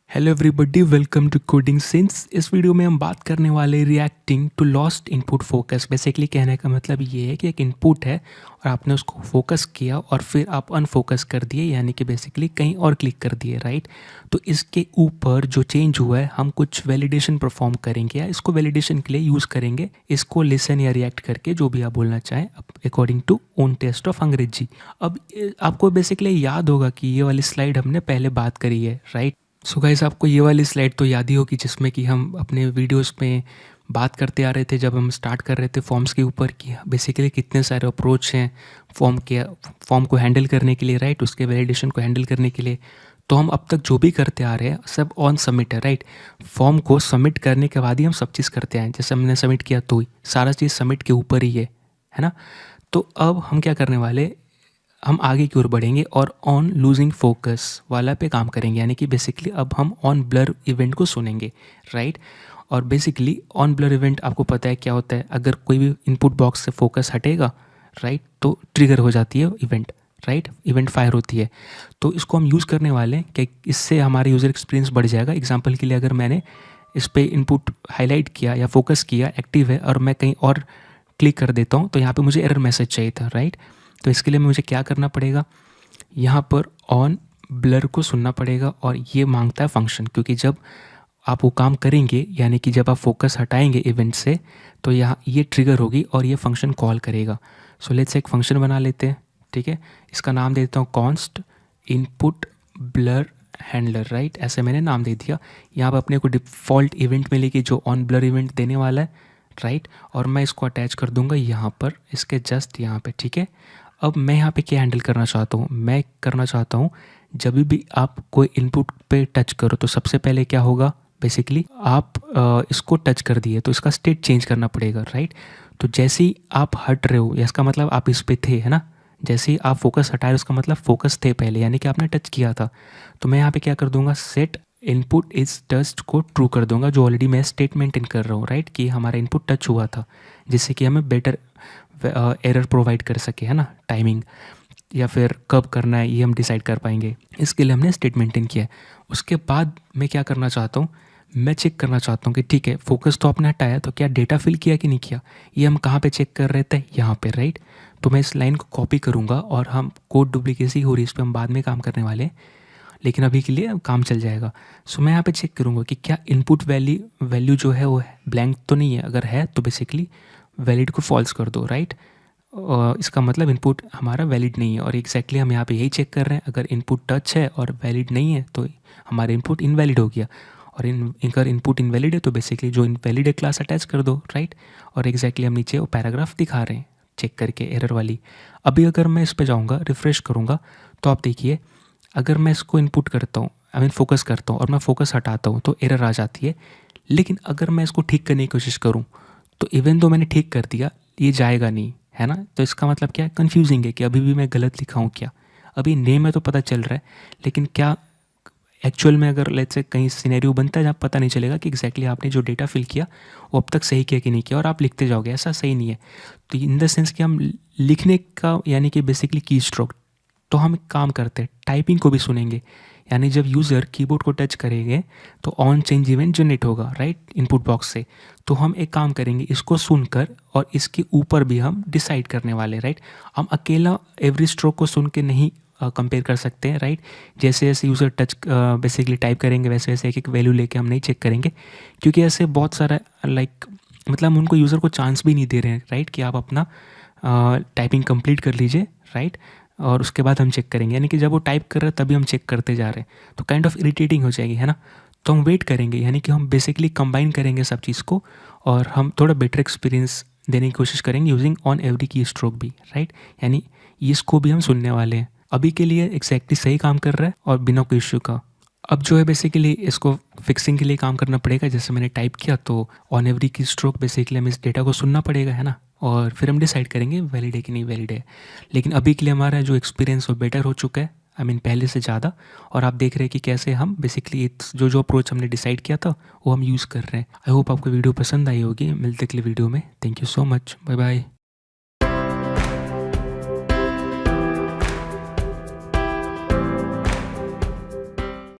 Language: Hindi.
Hello everybody, welcome to coding sense. इस वीडियो में हम बात करने वाले reacting to lost input focus. Basically कहने का मतलब ये है कि एक इनपुट है और आपने उसको फोकस किया और फिर आप अनफोकस कर दिए, यानी कि बेसिकली कहीं और क्लिक कर दिए, राइट। तो इसके ऊपर जो चेंज हुआ है हम कुछ वैलिडेशन परफॉर्म करेंगे या इसको वैलिडेशन के लिए यूज़ करेंगे, इसको लिसन या रिएक्ट करके, जो भी आप बोलना चाहें, according to own taste of अंग्रेजी। अब आपको बेसिकली याद होगा कि ये वाली स्लाइड हमने पहले बात करी है, राइट। सो गाइस, आपको ये वाली स्लाइड तो याद ही होगी जिसमें कि हम अपने वीडियोस में बात करते आ रहे थे जब हम स्टार्ट कर रहे थे फॉर्म्स के ऊपर, कि बेसिकली कितने सारे अप्रोच हैं फॉर्म को हैंडल करने के लिए, राइट, उसके वैलिडेशन को हैंडल करने के लिए। तो हम अब तक जो भी करते आ रहे हैं सब ऑन सबमिट है, राइट। फॉर्म को सबमिट करने के बाद ही हम सब चीज़ करते हैं। जैसे हमने सबमिट किया तो ही सारा चीज़ सबमिट के ऊपर ही है ना। तो अब हम क्या करने वाले, हम आगे की ओर बढ़ेंगे और ऑन लूजिंग फोकस वाला पे काम करेंगे, यानी कि बेसिकली अब हम ऑन ब्लर इवेंट को सुनेंगे, राइट। और बेसिकली ऑन ब्लर इवेंट आपको पता है क्या होता है। अगर कोई भी इनपुट बॉक्स से फोकस हटेगा, राइट, तो ट्रिगर हो जाती है इवेंट, राइट, इवेंट फायर होती है। तो इसको हम यूज़ करने वाले हैं कि इससे हमारा यूज़र एक्सपीरियंस बढ़ जाएगा। एग्जाम्पल के लिए, अगर मैंने इस पर इनपुट हाईलाइट किया या फोकस किया, एक्टिव है, और मैं कहीं और क्लिक कर देता हूँ, तो यहाँ पे मुझे एरर मैसेज चाहिए था, राइट। तो इसके लिए मुझे क्या करना पड़ेगा, यहाँ पर ऑन ब्लर को सुनना पड़ेगा और ये मांगता है फंक्शन, क्योंकि जब आप वो काम करेंगे, यानी कि जब आप फोकस हटाएंगे इवेंट से, तो यहाँ ये ट्रिगर होगी और ये फंक्शन कॉल करेगा। सो लेट्स एक फंक्शन बना लेते हैं, ठीक है। इसका नाम दे देता हूँ const input blur handler, right, ऐसे मैंने नाम दे दिया। यहाँ पर अपने को डिफ़ॉल्ट इवेंट मिलेगी जो ऑन ब्लर इवेंट देने वाला है, राइट। और मैं इसको अटैच कर दूंगा यहाँ पर, इसके जस्ट यहाँ पे, ठीक है। अब मैं यहाँ पे क्या हैंडल करना चाहता हूँ, मैं करना चाहता हूँ जब भी आप कोई इनपुट पे टच करो तो सबसे पहले क्या होगा, बेसिकली आप इसको टच कर दिए तो इसका स्टेट चेंज करना पड़ेगा, राइट। तो जैसे ही आप हट रहे हो, या इसका मतलब आप इस पे थे, है ना। जैसे ही आप फोकस हटाए, उसका मतलब फोकस थे पहले, यानी कि आपने टच किया था। तो मैं यहाँ पे क्या कर दूंगा, सेट इनपुट इज टच को ट्रू कर दूंगा, जो ऑलरेडी मैं स्टेट मेंटेन कर रहा हूँ, राइट, कि हमारा इनपुट टच हुआ था, जिससे कि हमें बेटर एरर प्रोवाइड कर सके, है ना। टाइमिंग या फिर कब करना है ये हम डिसाइड कर पाएंगे, इसके लिए हमने स्टेट मेंटेन किया है। उसके बाद मैं क्या करना चाहता हूँ, मैं चेक करना चाहता हूँ कि ठीक है, फोकस तो आपने हटाया, तो क्या डेटा फिल किया कि नहीं किया। ये हम कहाँ पे चेक कर रहे थे, यहाँ पे, राइट। तो मैं इस लाइन को कॉपी करूँगा और हम कोड डुप्लीकेसी हो रही है, इस पर हम बाद में काम करने वाले हैं, लेकिन अभी के लिए काम चल जाएगा। सो मैं यहाँ पे चेक करूँगा कि क्या इनपुट वैल्यू जो है वो ब्लैंक तो नहीं है। अगर है तो बेसिकली वैलिड को फॉल्स कर दो, राइट। इसका मतलब इनपुट हमारा वैलिड नहीं है, और एग्जैक्टली हम यहाँ पे यही चेक कर रहे हैं। अगर इनपुट टच है और वैलिड नहीं है तो हमारा इनपुट इनवैलिड हो गया, और अगर इनपुट इनवैलिड है तो बेसिकली जो इनवैलिड है क्लास अटैच कर दो, राइट। और एग्जैक्टली हम नीचे वो पैराग्राफ दिखा रहे हैं चेक करके एरर वाली। अभी अगर मैं इस पर जाऊँगा, रिफ्रेश करूँगा, तो आप देखिए, अगर मैं इसको इनपुट करता हूँ, आई मीन फोकस करता हूँ, और मैं फोकस हटाता हूँ तो एरर आ जाती है। लेकिन अगर मैं इसको ठीक करने की कोशिश करूँ, तो इवन दो मैंने ठीक कर दिया, ये जाएगा नहीं, है ना। तो इसका मतलब क्या है, कन्फ्यूजिंग है कि अभी भी मैं गलत लिखा हूँ क्या। अभी नेम है तो पता चल रहा है, लेकिन क्या एक्चुअल में अगर लेट्स से कहीं सिनेरियो बनता है जहाँ पता नहीं चलेगा कि एग्जैक्टली आपने जो डेटा फिल किया वो अब तक सही किया कि नहीं किया, और आप लिखते जाओगे, ऐसा सही नहीं है। तो इन द सेंस कि हम लिखने का, यानी कि बेसिकली की स्ट्रोक, तो हम एक काम करते हैं, टाइपिंग को भी सुनेंगे। यानी जब यूज़र कीबोर्ड को टच करेंगे तो ऑन चेंज इवेंट जनरेट होगा, राइट, इनपुट बॉक्स से। तो हम एक काम करेंगे, इसको सुनकर और इसके ऊपर भी हम डिसाइड करने वाले, राइट। हम अकेला एवरी स्ट्रोक को सुन के नहीं कंपेयर कर सकते हैं, राइट। जैसे जैसे यूज़र टच बेसिकली टाइप करेंगे वैसे वैसे एक एक वैल्यू लेके हम नहीं चेक करेंगे, क्योंकि ऐसे बहुत सारा मतलब हम उनको यूज़र को चांस भी नहीं दे रहे हैं, राइट, कि आप अपना टाइपिंग कंप्लीट कर लीजिए, राइट, और उसके बाद हम चेक करेंगे। यानी कि जब वो टाइप कर रहे हैं तभी हम चेक करते जा रहे हैं, तो काइंड ऑफ इरिटेटिंग हो जाएगी, है ना। तो हम वेट करेंगे, यानी कि हम बेसिकली कंबाइन करेंगे सब चीज़ को, और हम थोड़ा बेटर एक्सपीरियंस देने की कोशिश करेंगे यूजिंग ऑन एवरी की स्ट्रोक भी, राइट। यानी इसको भी हम सुनने वाले हैं। अभी के लिए एग्जैक्टली सही काम कर रहा है और बिना कोई इश्यू का। अब जो है बेसिकली इसको फिक्सिंग के लिए काम करना पड़ेगा। जैसे मैंने टाइप किया तो ऑन एवरी की स्ट्रोक बेसिकली हमें इस डेटा को सुनना पड़ेगा, है ना, और फिर हम डिसाइड करेंगे वैलिड है कि नहीं वैलिड है। लेकिन अभी के लिए हमारा जो एक्सपीरियंस वो बेटर हो चुका है, आई मीन पहले से ज़्यादा। और आप देख रहे हैं कि कैसे हम बेसिकली जो जो अप्रोच हमने डिसाइड किया था वो हम यूज़ कर रहे हैं। आई होप आपको वीडियो पसंद आई होगी। मिलते अगले वीडियो में। Thank you so much, bye bye.